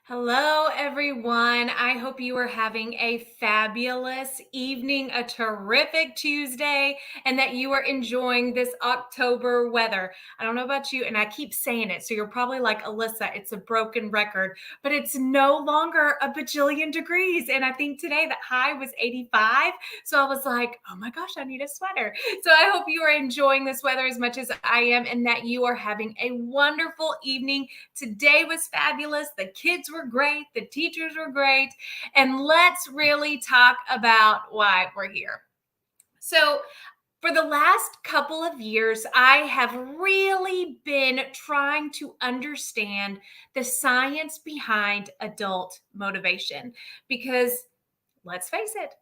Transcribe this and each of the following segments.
Hello, everyone. I hope you are having a fabulous evening, a terrific Tuesday, and that you are enjoying this October weather. I don't know about you, and I keep saying it, so you're probably like, Alyssa, it's a broken record, but it's no longer a bajillion degrees. And I think today the high was 85. So I was like, oh my gosh, I need a sweater. So I hope you are enjoying this weather as much as I am and that you are having a wonderful evening. Today was fabulous. The kids were great. The teachers were great. And let's really talk about why we're here. So, for the last couple of years, I have really been trying to understand the science behind adult motivation because let's face it,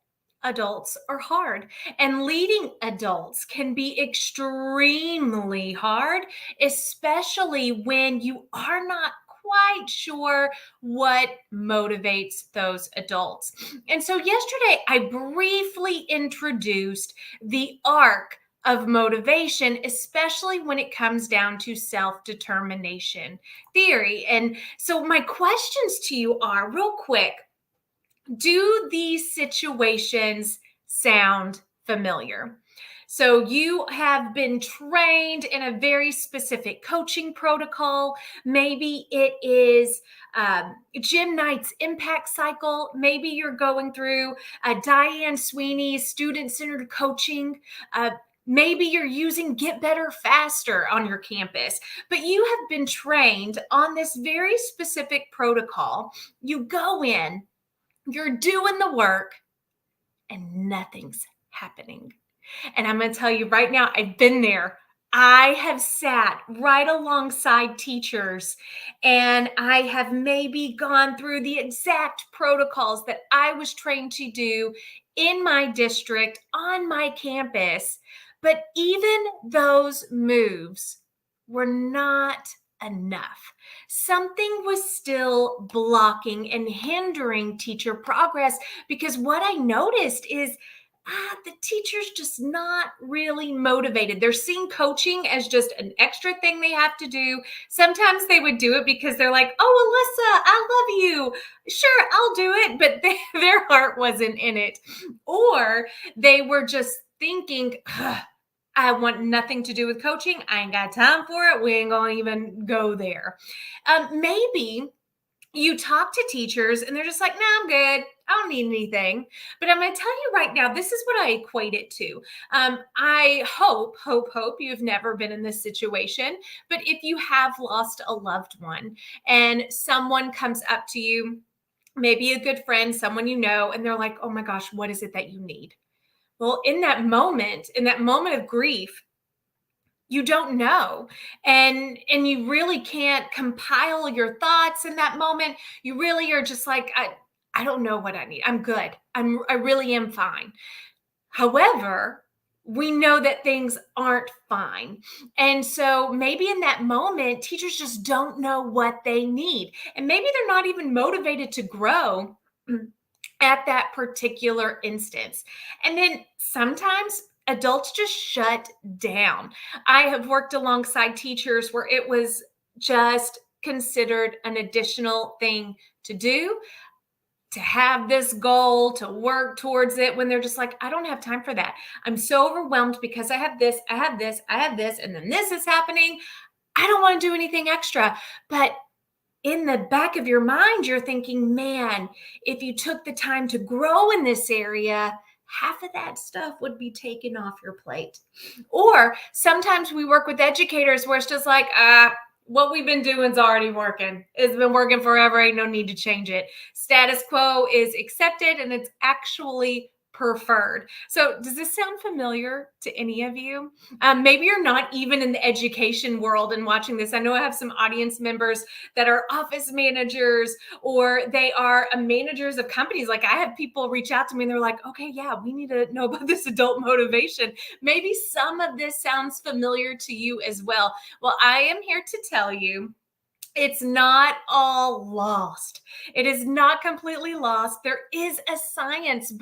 adults are hard, and leading adults can be extremely hard, especially when you are not quite sure what motivates those adults. And so, yesterday, I briefly introduced the arc of motivation, especially when it comes down to self determination theory. And so, my questions to you are real quick, do these situations sound familiar? So, you have been trained in a very specific coaching protocol. Maybe it is Jim Knight's impact cycle. Maybe you're going through Diane Sweeney's student centered coaching. Maybe you're using Get Better Faster on your campus, but you have been trained on this very specific protocol. You go in, you're doing the work, and nothing's happening. And I'm going to tell you right now, I've been there. I have sat right alongside teachers and I have maybe gone through the exact protocols that I was trained to do in my district, on my campus. But even those moves were not enough. Something was still blocking and hindering teacher progress because what I noticed is the teacher's just not really motivated. They're seeing coaching as just an extra thing they have to do. Sometimes they would do it because they're like, oh, Alyssa, I love you. Sure, I'll do it. But their heart wasn't in it. Or they were just thinking, I want nothing to do with coaching. I ain't got time for it. We ain't going to even go there. Maybe you talk to teachers and they're just like, nah, I'm good. I don't need anything. But I'm going to tell you right now, this is what I equate it to. I hope you've never been in this situation. But if you have lost a loved one and someone comes up to you, maybe a good friend, someone you know, and they're like, oh my gosh, what is it that you need? Well, in that moment of grief, you don't know, and you really can't compile your thoughts in that moment. You really are just like, I don't know what I need. I'm good. I really am fine. However, we know that things aren't fine. And so maybe in that moment, teachers just don't know what they need. And maybe they're not even motivated to grow at that particular instance. And then sometimes adults just shut down. I have worked alongside teachers where it was just considered an additional thing to do, to have this goal, to work towards it, when they're just like, I don't have time for that. I'm so overwhelmed because I have this, and then this is happening. I don't want to do anything extra. But in the back of your mind, you're thinking, man, if you took the time to grow in this area, half of that stuff would be taken off your plate. Or sometimes we work with educators where it's just like, what we've been doing is already working. It's been working forever. Ain't no need to change it. Status quo is accepted and it's actually preferred. So does this sound familiar to any of you? Maybe you're not even in the education world and watching this. I know I have some audience members that are office managers or they are managers of companies. Like I have people reach out to me and they're like, okay, yeah, we need to know about this adult motivation. Maybe some of this sounds familiar to you as well. Well, I am here to tell you, it's not all lost. It is not completely lost. There is a science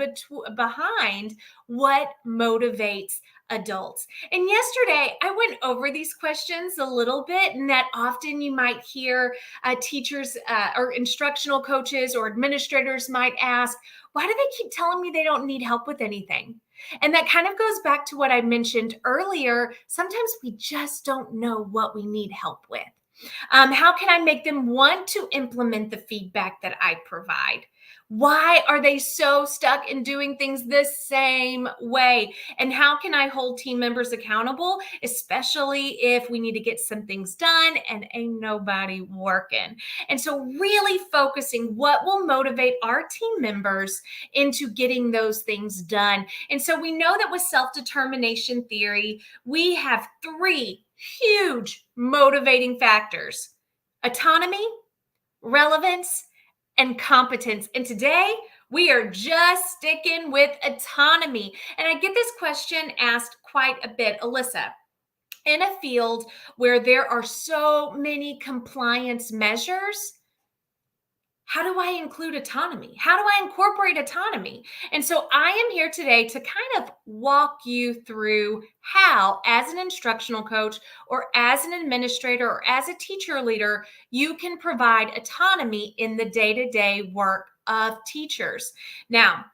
behind what motivates adults. And yesterday, I went over these questions a little bit, and that often you might hear teachers or instructional coaches or administrators might ask, why do they keep telling me they don't need help with anything? And that kind of goes back to what I mentioned earlier. Sometimes we just don't know what we need help with. How can I make them want to implement the feedback that I provide? Why are they so stuck in doing things the same way? And how can I hold team members accountable, especially if we need to get some things done and ain't nobody working? And so, really focusing what will motivate our team members into getting those things done. And so, we know that with self determination theory, we have three huge motivating factors: autonomy, relevance, and competence. And today we are just sticking with autonomy. And I get this question asked quite a bit. Alyssa, in a field where there are so many compliance measures, how do I include autonomy? How do I incorporate autonomy? And so I am here today to kind of walk you through how, as an instructional coach or as an administrator or as a teacher leader, you can provide autonomy in the day-to-day work of teachers. Now,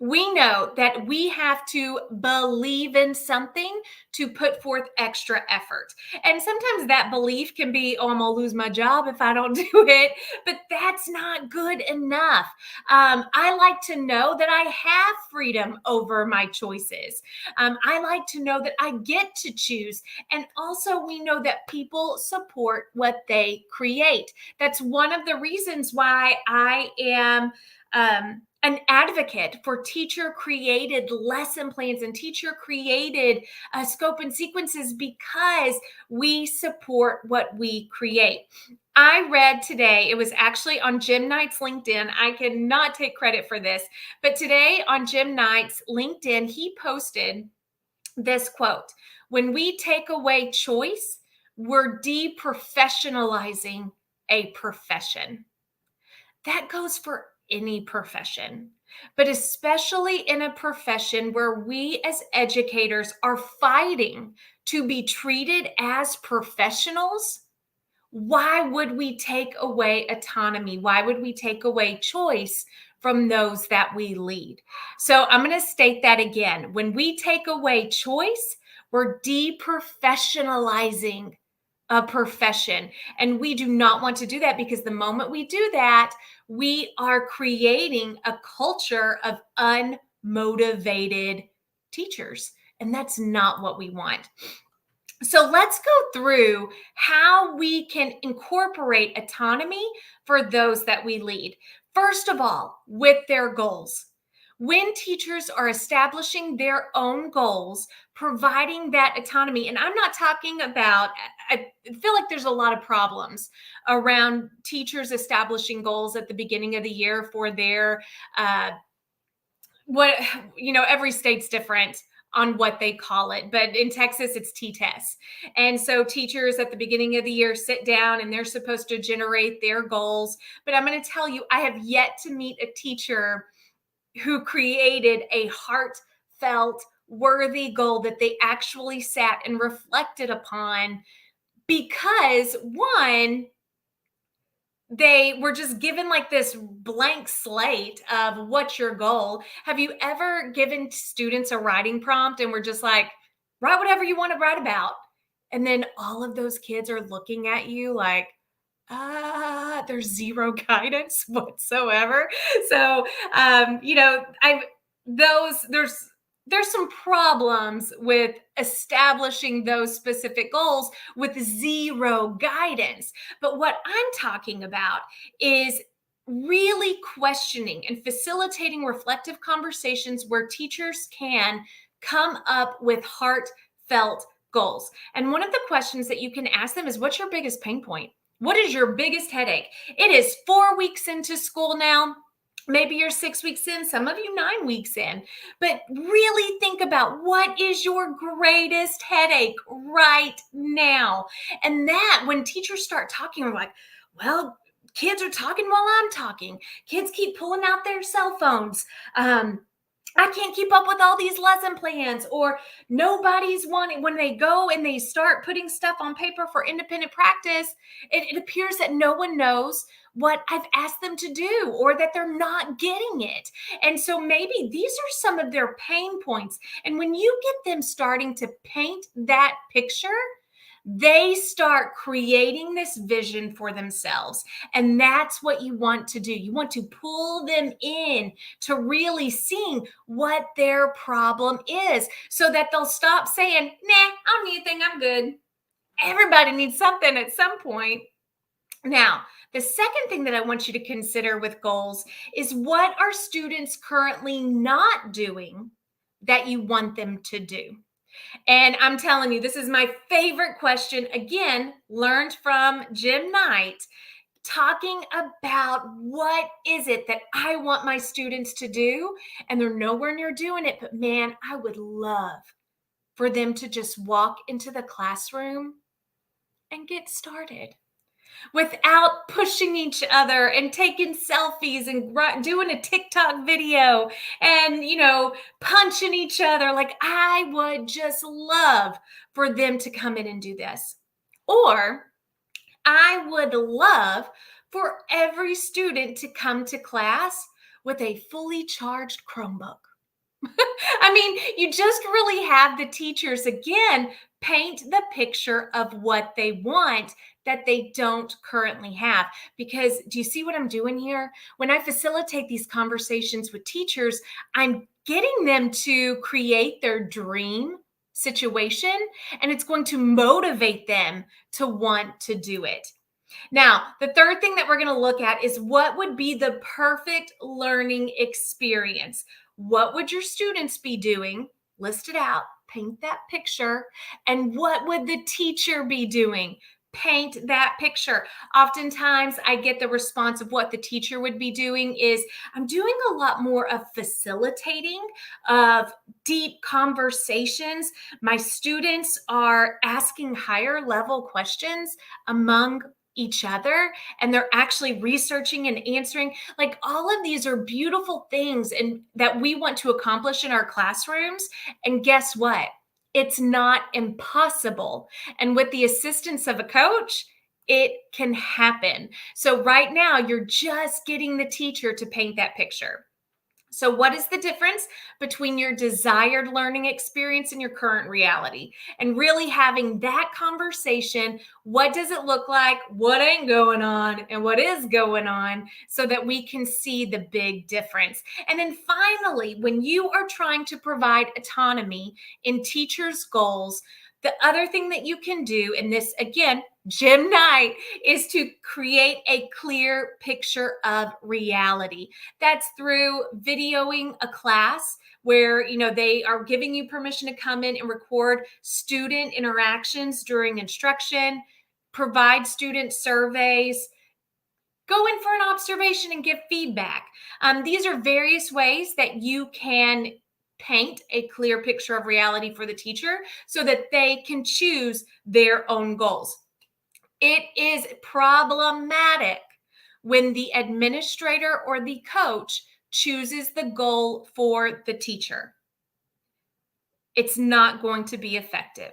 we know that we have to believe in something to put forth extra effort. And sometimes that belief can be, oh, I'm going to lose my job if I don't do it. But that's not good enough. I like to know that I have freedom over my choices. I like to know that I get to choose. And also, we know that people support what they create. That's one of the reasons why I am an advocate for teacher created lesson plans and teacher created scope and sequences, because we support what we create. I read today, it was actually on Jim Knight's LinkedIn. I cannot take credit for this, but today on Jim Knight's LinkedIn, he posted this quote: when we take away choice, we're deprofessionalizing a profession. That goes for any profession, but especially in a profession where we as educators are fighting to be treated as professionals. Why would we take away autonomy? Why would we take away choice from those that we lead? So I'm going to state that again. When we take away choice, we're deprofessionalizing a profession. And we do not want to do that, because the moment we do that, we are creating a culture of unmotivated teachers. And that's not what we want. So let's go through how we can incorporate autonomy for those that we lead. First of all, with their goals. When teachers are establishing their own goals, providing that autonomy, and I'm not talking about, I feel like there's a lot of problems around teachers establishing goals at the beginning of the year for their what every state's different on what they call it, but in Texas it's T-tests. And so teachers at the beginning of the year sit down and they're supposed to generate their goals. But I'm going to tell you, I have yet to meet a teacher who created a heartfelt, worthy goal that they actually sat and reflected upon, because one, they were just given like this blank slate of what's your goal. Have you ever given students a writing prompt and we're just like, write whatever you want to write about? And then all of those kids are looking at you like, there's zero guidance whatsoever. So, I've there's some problems with establishing those specific goals with zero guidance. But what I'm talking about is really questioning and facilitating reflective conversations where teachers can come up with heartfelt goals. And one of the questions that you can ask them is, what's your biggest pain point? What is your biggest headache? It is 4 weeks into school now. Maybe you're 6 weeks in, some of you 9 weeks in, but really think about, what is your greatest headache right now? And that, when teachers start talking, we're like, well, kids are talking while I'm talking. Kids keep pulling out their cell phones. I can't keep up with all these lesson plans, or nobody's wanting, when they go and they start putting stuff on paper for independent practice, it appears that no one knows what I've asked them to do, or that they're not getting it. And so maybe these are some of their pain points. And when you get them starting to paint that picture, they start creating this vision for themselves. And that's what you want to do. You want to pull them in to really seeing what their problem is, so that they'll stop saying, nah, I don't need anything, I'm good. Everybody needs something at some point. Now, the second thing that I want you to consider with goals is, what are students currently not doing that you want them to do? And I'm telling you, this is my favorite question. Again, learned from Jim Knight, talking about what is it that I want my students to do, and they're nowhere near doing it. But man, I would love for them to just walk into the classroom and get started without pushing each other and taking selfies and doing a TikTok video and, punching each other. Like, I would just love for them to come in and do this. Or I would love for every student to come to class with a fully charged Chromebook. I mean, you just really have the teachers again paint the picture of what they want that they don't currently have. Because do you see what I'm doing here? When I facilitate these conversations with teachers, I'm getting them to create their dream situation, and it's going to motivate them to want to do it. Now, the third thing that we're going to look at is, what would be the perfect learning experience? What would your students be doing? List it out, paint that picture. And what would the teacher be doing? Paint that picture. Oftentimes, I get the response of what the teacher would be doing is, I'm doing a lot more of facilitating, of deep conversations. My students are asking higher level questions among each other, and they're actually researching and answering. Like, all of these are beautiful things and that we want to accomplish in our classrooms. And guess what? It's not impossible. And with the assistance of a coach, it can happen. So right now, you're just getting the teacher to paint that picture. So, what is the difference between your desired learning experience and your current reality? And really having that conversation. What does it look like? What ain't going on? And what is going on? So that we can see the big difference. And then finally, when you are trying to provide autonomy in teachers' goals, the other thing that you can do, and this again, Jim Knight, is to create a clear picture of reality. That's through videoing a class where they are giving you permission to come in and record student interactions during instruction, provide student surveys, go in for an observation and give feedback. These are various ways that you can paint a clear picture of reality for the teacher so that they can choose their own goals. It is problematic when the administrator or the coach chooses the goal for the teacher. It's not going to be effective.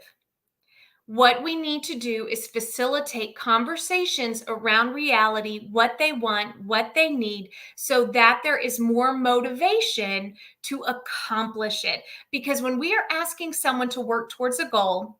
What we need to do is facilitate conversations around reality, what they want, what they need, so that there is more motivation to accomplish it. Because when we are asking someone to work towards a goal,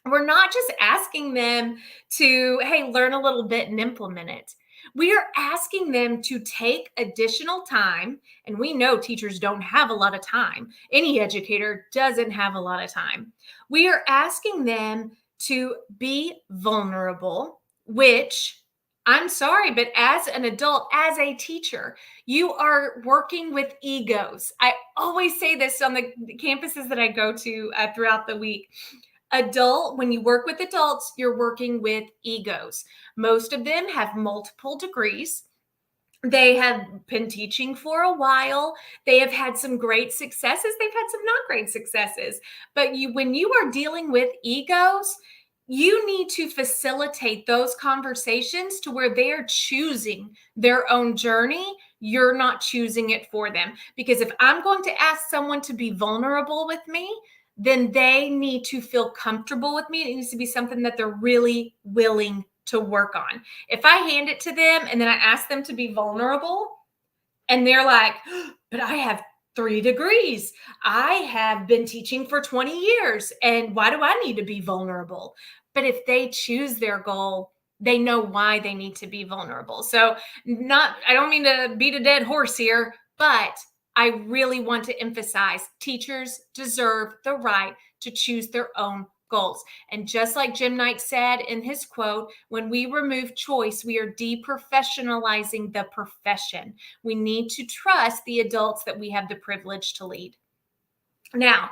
we're not just asking them to, hey, learn a little bit and implement it. We are asking them to take additional time. And we know teachers don't have a lot of time. Any educator doesn't have a lot of time. We are asking them to be vulnerable, which, I'm sorry, but as an adult, as a teacher, you are working with egos. I always say this on the campuses that I go to throughout the week. When you work with adults, you're working with egos. Most of them have multiple degrees. They have been teaching for a while. They have had some great successes. They've had some not great successes. But when you are dealing with egos, you need to facilitate those conversations to where they are choosing their own journey. You're not choosing it for them. Because if I'm going to ask someone to be vulnerable with me, then they need to feel comfortable with me. It needs to be something that they're really willing to work on. If I hand it to them and then I ask them to be vulnerable, and they're like, but I have 3 degrees. I have been teaching for 20 years. And why do I need to be vulnerable? But if they choose their goal, they know why they need to be vulnerable. So, I don't mean to beat a dead horse here, but I really want to emphasize teachers deserve the right to choose their own goals. And just like Jim Knight said in his quote, when we remove choice, we are deprofessionalizing the profession. We need to trust the adults that we have the privilege to lead. Now,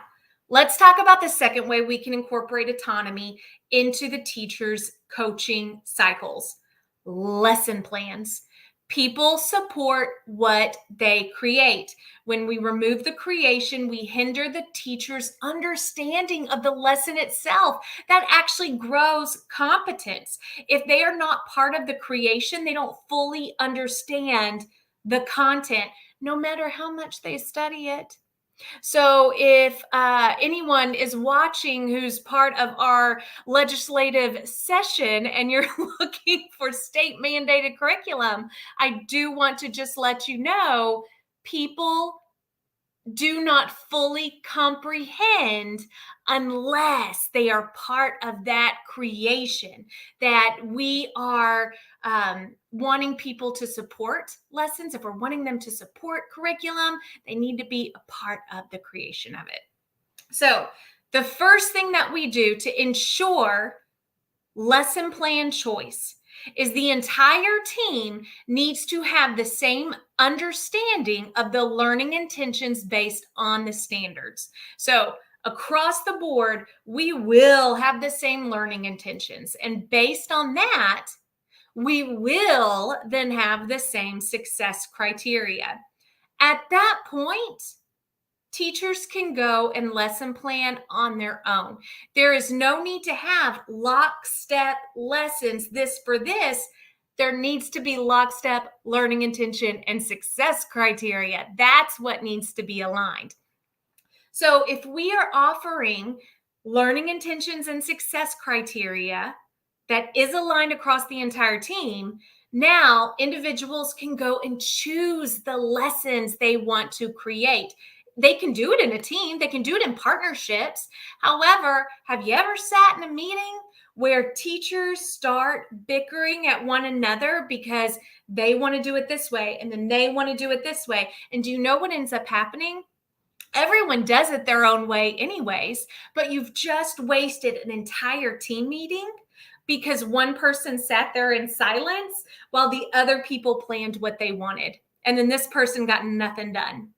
let's talk about the second way we can incorporate autonomy into the teacher's coaching cycles: lesson plans. People support what they create. When we remove the creation, we hinder the teacher's understanding of the lesson itself. That actually grows competence. If they are not part of the creation, they don't fully understand the content, no matter how much they study it. So, if anyone is watching who's part of our legislative session and you're looking for state mandated curriculum, I do want to just let you know people do not fully comprehend unless they are part of that creation, that we are wanting people to support lessons. If we're wanting them to support curriculum, they need to be a part of the creation of it. So the first thing that we do to ensure lesson plan choice is the entire team needs to have the same understanding of the learning intentions based on the standards. So across the board, we will have the same learning intentions. And based on that, we will then have the same success criteria. At that point, teachers can go and lesson plan on their own. There is no need to have lockstep lessons, this for this. There needs to be lockstep learning intention and success criteria. That's what needs to be aligned. So if we are offering learning intentions and success criteria that is aligned across the entire team, now individuals can go and choose the lessons they want to create. They can do it in a team, they can do it in partnerships. However, have you ever sat in a meeting where teachers start bickering at one another because they want to do it this way and then they want to do it this way? And do you know what ends up happening? Everyone does it their own way anyways, but you've just wasted an entire team meeting because one person sat there in silence while the other people planned what they wanted. And then this person got nothing done.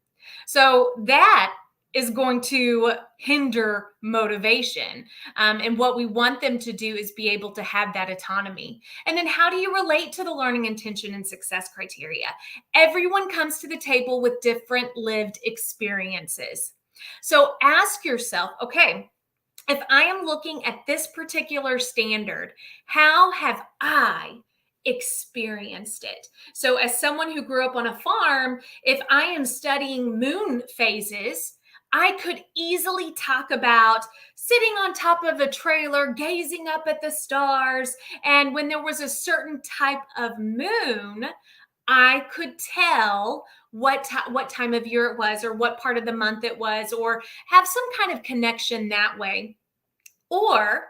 So that is going to hinder motivation. And what we want them to do is be able to have that autonomy. And then how do you relate to the learning intention and success criteria? Everyone comes to the table with different lived experiences. So ask yourself, okay, if I am looking at this particular standard, how have I experienced it? So, as someone who grew up on a farm, if I am studying moon phases, I could easily talk about sitting on top of a trailer, gazing up at the stars. And when there was a certain type of moon, I could tell what time of year it was or what part of the month it was, or have some kind of connection that way. Or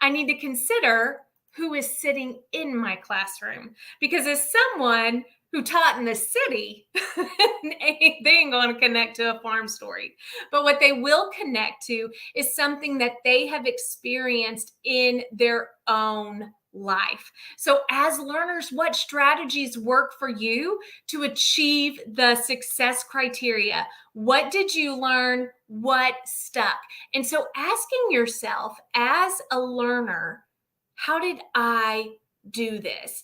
I need to consider who is sitting in my classroom, because as someone who taught in the city, they ain't going to connect to a farm story. But what they will connect to is something that they have experienced in their own life. So as learners, what strategies work for you to achieve the success criteria? What did you learn? What stuck? And so asking yourself as a learner, how did I do this?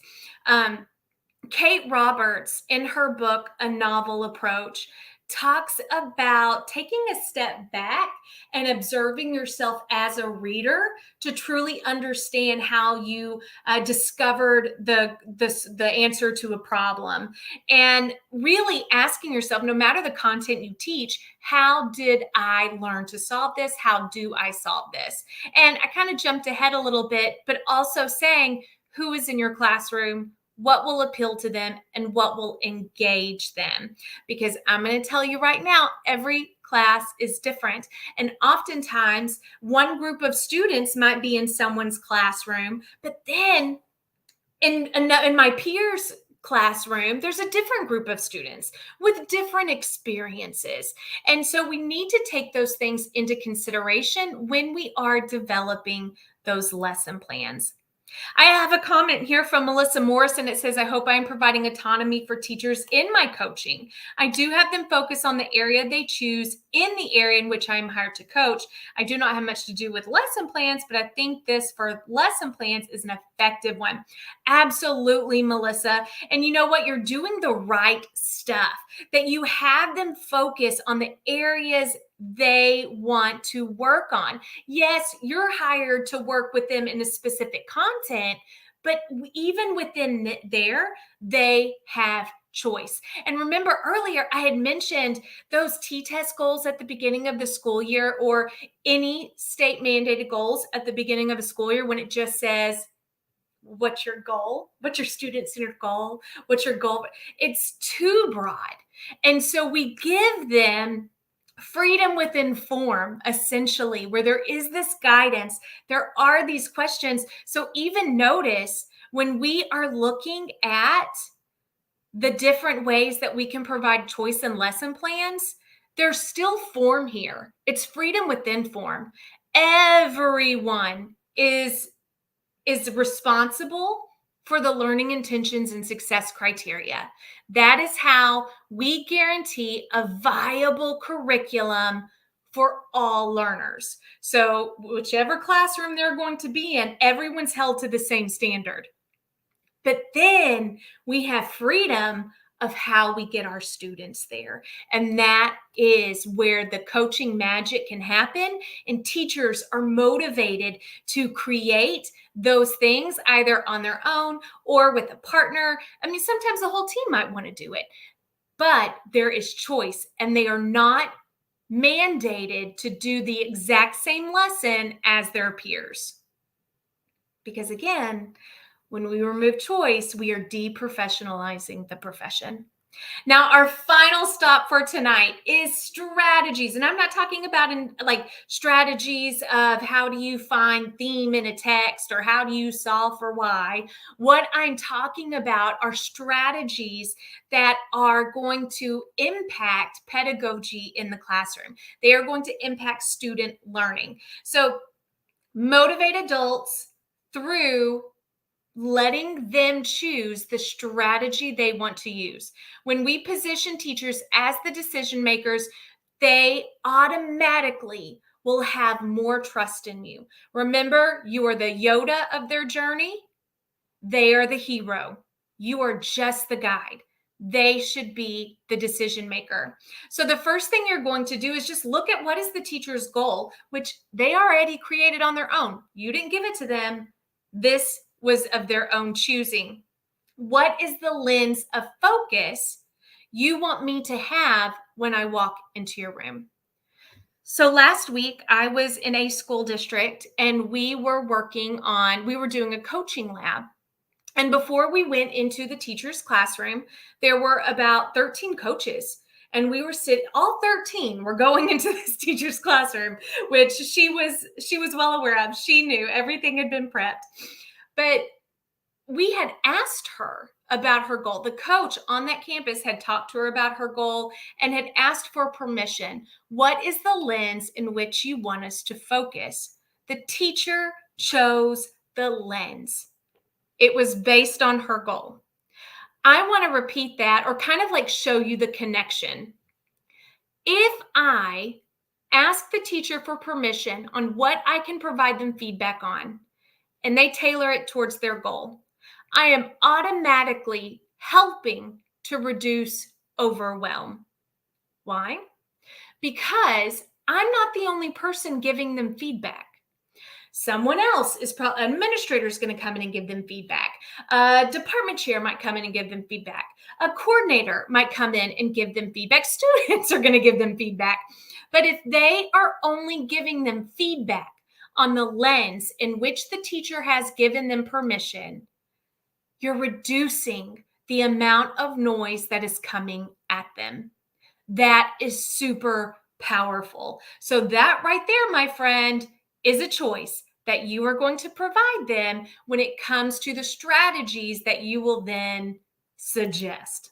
Kate Roberts, in her book, A Novel Approach, talks about taking a step back and observing yourself as a reader to truly understand how you discovered the answer to a problem, and really asking yourself, no matter the content you teach, how did I learn to solve this? How do I solve this? And I kind of jumped ahead a little bit, but also saying who is in your classroom, what will appeal to them, and what will engage them. Because I'm going to tell you right now, every class is different. And oftentimes, one group of students might be in someone's classroom, but then in my peers' classroom, there's a different group of students with different experiences. And so we need to take those things into consideration when we are developing those lesson plans. I have a comment here from Melissa Morrison. It says, I hope I am providing autonomy for teachers in my coaching. I do have them focus on the area they choose in the area in which I am hired to coach. I do not have much to do with lesson plans, but I think this for lesson plans is an effective one. Absolutely, Melissa. And you know what? You're doing the right stuff, that you have them focus on the areas they want to work on. Yes, you're hired to work with them in a specific content, but even within there, they have choice. And remember earlier, I had mentioned those T-test goals at the beginning of the school year, or any state mandated goals at the beginning of a school year, when it just says, what's your goal? What's your student-centered goal? What's your goal? It's too broad. And so we give them freedom within form, essentially, where there is this guidance. There are these questions. So even notice when we are looking at the different ways that we can provide choice in lesson plans, there's still form here. It's freedom within form. Everyone is responsible for the learning intentions and success criteria. That is how we guarantee a viable curriculum for all learners. So whichever classroom they're going to be in, everyone's held to the same standard. But then we have freedom of how we get our students there. And that is where the coaching magic can happen. And teachers are motivated to create those things either on their own or with a partner. I mean, sometimes the whole team might want to do it, but there is choice, and they are not mandated to do the exact same lesson as their peers. Because again, when we remove choice, we are deprofessionalizing the profession. Now, our final stop for tonight is strategies. And I'm not talking about like strategies of how do you find theme in a text or how do you solve for why. What I'm talking about are strategies that are going to impact pedagogy in the classroom. They are going to impact student learning. So motivate adults through letting them choose the strategy they want to use. When we position teachers as the decision makers, they automatically will have more trust in you. Remember, you are the Yoda of their journey. They are the hero. You are just the guide. They should be the decision maker. So the first thing you're going to do is just look at what is the teacher's goal, which they already created on their own. You didn't give it to them. This was of their own choosing. What is the lens of focus you want me to have when I walk into your room? So last week I was in a school district and we were doing a coaching lab. And before we went into the teacher's classroom, there were about 13 coaches. And we were all 13 were going into this teacher's classroom, which she was well aware of. She knew everything had been prepped. But we had asked her about her goal. The coach on that campus had talked to her about her goal and had asked for permission. What is the lens in which you want us to focus? The teacher chose the lens. It was based on her goal. I want to repeat that, or kind of like show you the connection. If I ask the teacher for permission on what I can provide them feedback on, and they tailor it towards their goal, I am automatically helping to reduce overwhelm. Why? Because I'm not the only person giving them feedback. Someone else is probably an administrator is going to come in and give them feedback. A department chair might come in and give them feedback. A coordinator might come in and give them feedback. Students are going to give them feedback. But if they are only giving them feedback on the lens in which the teacher has given them permission, you're reducing the amount of noise that is coming at them. That is super powerful. So, that right there, my friend, is a choice that you are going to provide them when it comes to the strategies that you will then suggest.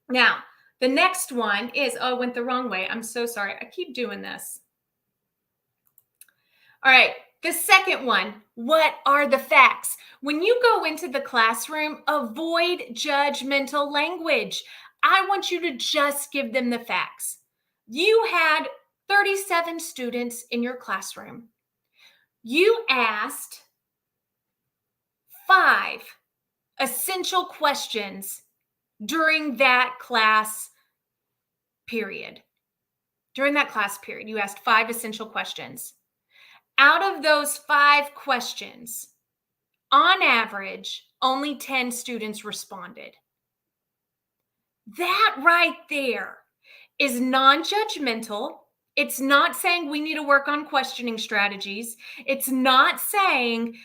Now, the next one is, oh, I went the wrong way. I'm so sorry. I keep doing this. All right. The second one, what are the facts? When you go into the classroom, avoid judgmental language. I want you to just give them the facts. You had 37 students in your classroom. You asked 5 essential questions during that class period. During that class period, you asked 5 essential questions. Out of those 5 questions, on average, only 10 students responded. That right there is non-judgmental. It's not saying we need to work on questioning strategies. It's not saying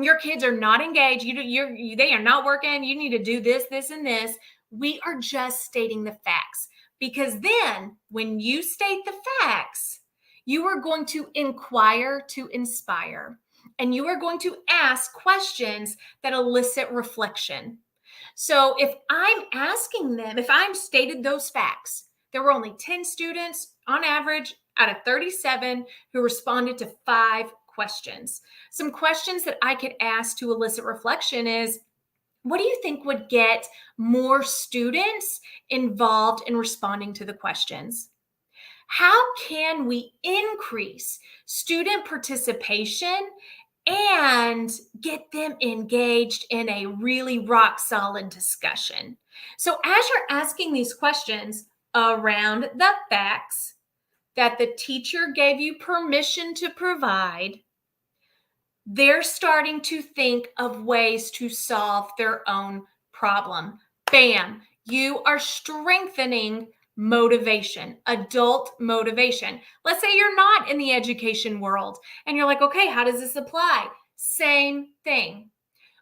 your kids are not engaged. They are not working. You need to do this, this, and this. We are just stating the facts, because then when you state the facts, you are going to inquire to inspire, and you are going to ask questions that elicit reflection. So if I'm asking them, if I'm stated those facts, there were only 10 students on average out of 37 who responded to 5 questions. Some questions that I could ask to elicit reflection is, what do you think would get more students involved in responding to the questions? How can we increase student participation and get them engaged in a really rock solid discussion? So, as you're asking these questions around the facts that the teacher gave you permission to provide, they're starting to think of ways to solve their own problem. Bam, you are strengthening motivation, adult motivation. Let's say you're not in the education world and you're like, okay, how does this apply? Same thing.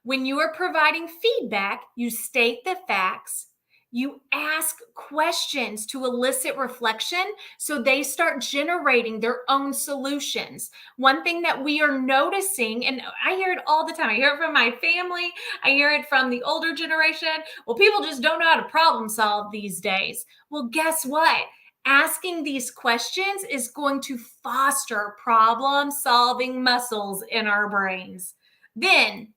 When you are providing feedback, you state the facts, you ask questions to elicit reflection so they start generating their own solutions. One thing that we are noticing, and I hear it all the time, I hear it from my family, I hear it from the older generation. Well, people just don't know how to problem solve these days. Well, guess what? Asking these questions is going to foster problem solving muscles in our brains. Then,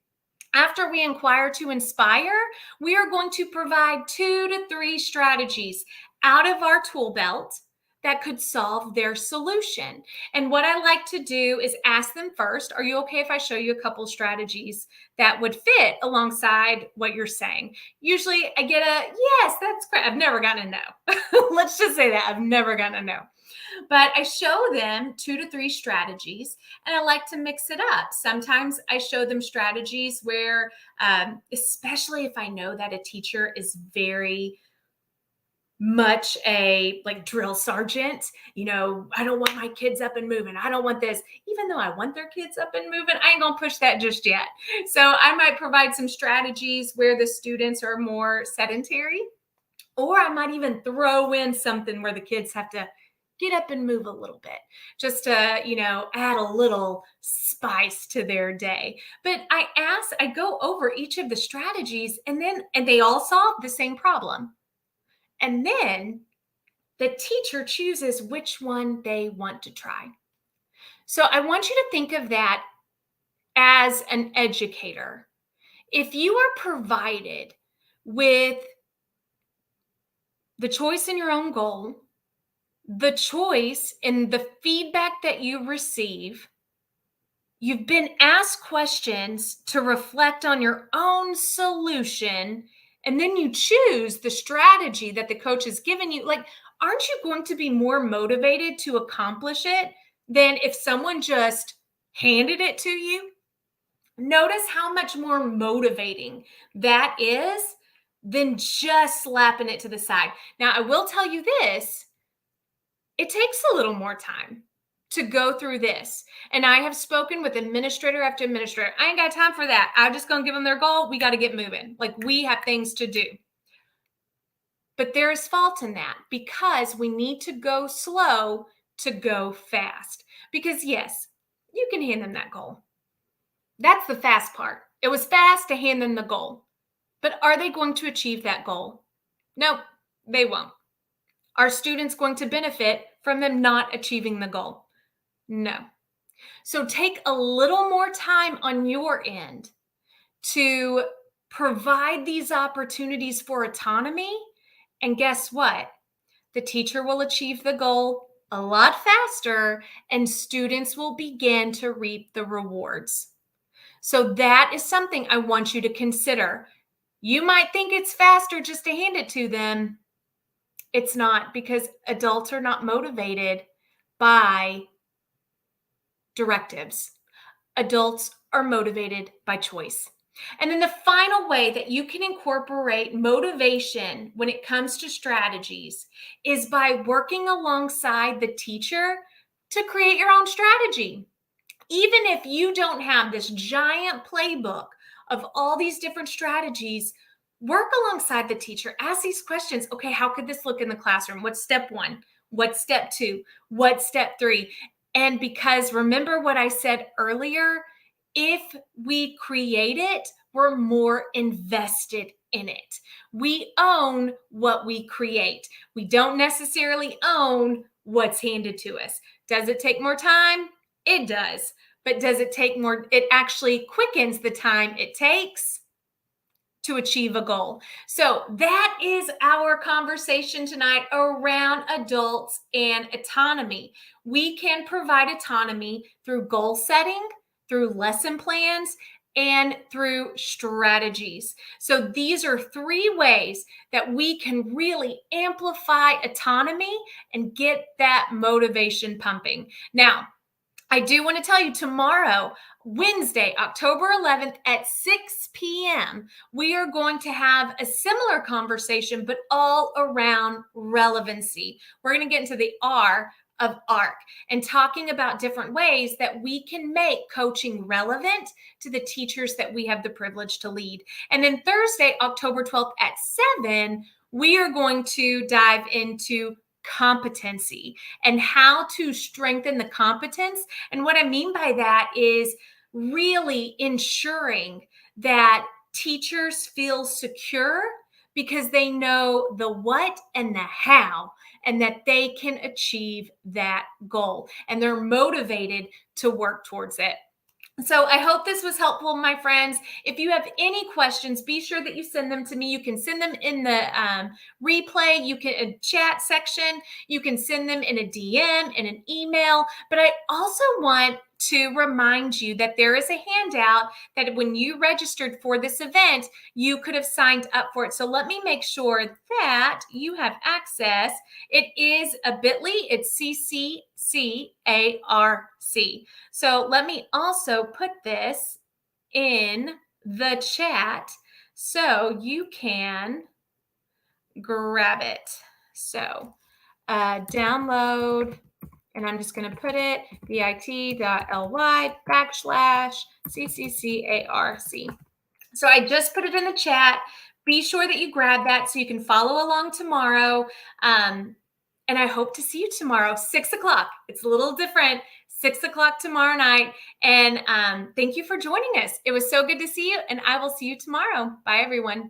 after we inquire to inspire, we are going to provide 2 to 3 strategies out of our tool belt that could solve their solution. And what I like to do is ask them first, are you okay if I show you a couple strategies that would fit alongside what you're saying? Usually I get a, yes, that's great. I've never gotten a no. Let's just say that I've never gotten a no. But I show them 2 to 3 strategies, and I like to mix it up. Sometimes I show them strategies where, especially if I know that a teacher is very much a like drill sergeant, I don't want my kids up and moving. I don't want this, even though I want their kids up and moving, I ain't gonna push that just yet. So I might provide some strategies where the students are more sedentary, or I might even throw in something where the kids have to get up and move a little bit, just to, add a little spice to their day. But I go over each of the strategies, and they all solve the same problem. And then the teacher chooses which one they want to try. So I want you to think of that as an educator. If you are provided with the choice in your own goal, the choice in the feedback that you receive, you've been asked questions to reflect on your own solution, and then you choose the strategy that the coach has given you, like, aren't you going to be more motivated to accomplish it than if someone just handed it to you? Notice how much more motivating that is than just slapping it to the side. Now, I will tell you this, it takes a little more time to go through this. And I have spoken with administrator after administrator. I ain't got time for that. I'm just going to give them their goal. We got to get moving. Like, we have things to do. But there is fault in that because we need to go slow to go fast. Because, yes, you can hand them that goal. That's the fast part. It was fast to hand them the goal. But are they going to achieve that goal? No, they won't. Are students going to benefit from them not achieving the goal? No. So take a little more time on your end to provide these opportunities for autonomy. And guess what? The teacher will achieve the goal a lot faster and students will begin to reap the rewards. So that is something I want you to consider. You might think it's faster just to hand it to them. It's not, because adults are not motivated by directives. Adults are motivated by choice. And then the final way that you can incorporate motivation when it comes to strategies is by working alongside the teacher to create your own strategy. Even if you don't have this giant playbook of all these different strategies, work alongside the teacher. Ask these questions. Okay, how could this look in the classroom? What's step 1? What's step 2? What's step 3? And because remember what I said earlier, if we create it, we're more invested in it. We own what we create. We don't necessarily own what's handed to us. Does it take more time? It does. But does it take more? It actually quickens the time it takes to achieve a goal. So that is our conversation tonight around adults and autonomy. We can provide autonomy through goal setting, through lesson plans, and through strategies. So these are 3 ways that we can really amplify autonomy and get that motivation pumping. Now, I do want to tell you tomorrow, Wednesday, October 11th at 6 p.m., we are going to have a similar conversation, but all around relevancy. We're going to get into the R of ARC and talking about different ways that we can make coaching relevant to the teachers that we have the privilege to lead. And then Thursday, October 12th at 7, we are going to dive into competency and how to strengthen the competence. And what I mean by that is really ensuring that teachers feel secure because they know the what and the how, and that they can achieve that goal and they're motivated to work towards it. So I hope this was helpful, my friends. If you have any questions, be sure that you send them to me. You can send them in the replay, you can chat section, you can send them in a DM, in an email. But I also want to remind you that there is a handout that when you registered for this event, you could have signed up for it. So let me make sure that you have access. It is a bit.ly, it's CCCARC. So let me also put this in the chat so you can grab it. So download, and I'm just going to put it bit.ly/CCCARC. So I just put it in the chat. Be sure that you grab that so you can follow along tomorrow. And I hope to see you tomorrow, 6 o'clock. It's a little different, 6 o'clock tomorrow night. And thank you for joining us. It was so good to see you, and I will see you tomorrow. Bye, everyone.